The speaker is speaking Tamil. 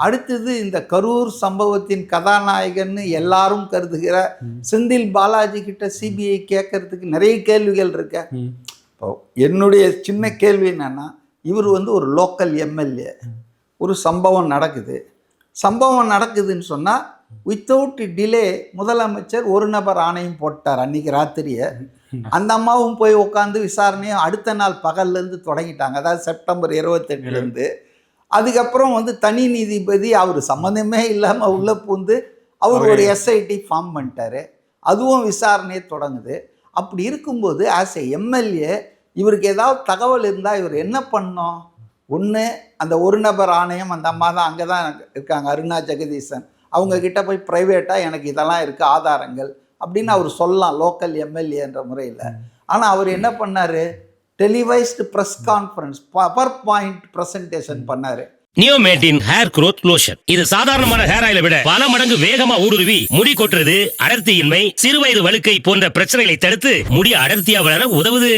அடுத்தது இந்த கரூர் சம்பவத்தின் கதாநாயகன்னு எல்லாரும் கருதுகிற செந்தில் பாலாஜி கிட்ட சிபிஐ கேட்கறதுக்கு நிறைய கேள்விகள் இருக்க. இப்போ என்னுடைய சின்ன கேள்வி என்னன்னா, இவர் ஒரு லோக்கல் எம்எல்ஏ, ஒரு சம்பவம் நடக்குதுன்னு சொன்னால் வித்தவுட் டிலே முதலமைச்சர் ஒரு நபர் ஆணையம் போட்டார் அன்னைக்கு ராத்திரியை. அந்த அம்மாவும் போய் உட்காந்து விசாரணையும் அடுத்த நாள் பகல்லேருந்து தொடங்கிட்டாங்க, அதாவது செப்டம்பர் 28 அதுக்கப்புறம் தனி நீதிபதி அவர் சம்மந்தமே இல்லாமல் உள்ளே பூந்து அவர் ஒரு எஸ்ஐடி ஃபார்ம் பண்ணிட்டாரு, அதுவும் விசாரணையை தொடங்குது. அப்படி இருக்கும்போது ஆஸ் ஏ எம்எல்ஏ இவருக்கு ஏதாவது தகவல் இருந்தால் இவர் என்ன பண்ணோம்? ஒன்று, அந்த ஒரு நபர் ஆணையம், அந்த அம்மா தான் அங்கே தான் இருக்காங்க, அருணா ஜெகதீசன், அவங்கக்கிட்ட போய் ப்ரைவேட்டாக எனக்கு இதெல்லாம் இருக்குது ஆதாரங்கள் அப்படின்னு அவர் சொல்லலாம் லோக்கல் எம்எல்ஏன்ற முறையில். ஆனால் அவர் என்ன பண்ணார்? Televised press conference, power point presentation பண்ணார். நியோமேட்டின் ஹேர் க்ரோத் லோஷன். இது சாதாரணமான ஹேர் ஆயிலை விட பல மடங்கு வேகமா ஊடுருவி முடி கொட்டுறது, அடர்த்தியின்மை, சிறுவயது வழுக்கை போன்ற பிரச்சனைகளை தடுத்து முடி அடர்த்தியா வளர உதவுது.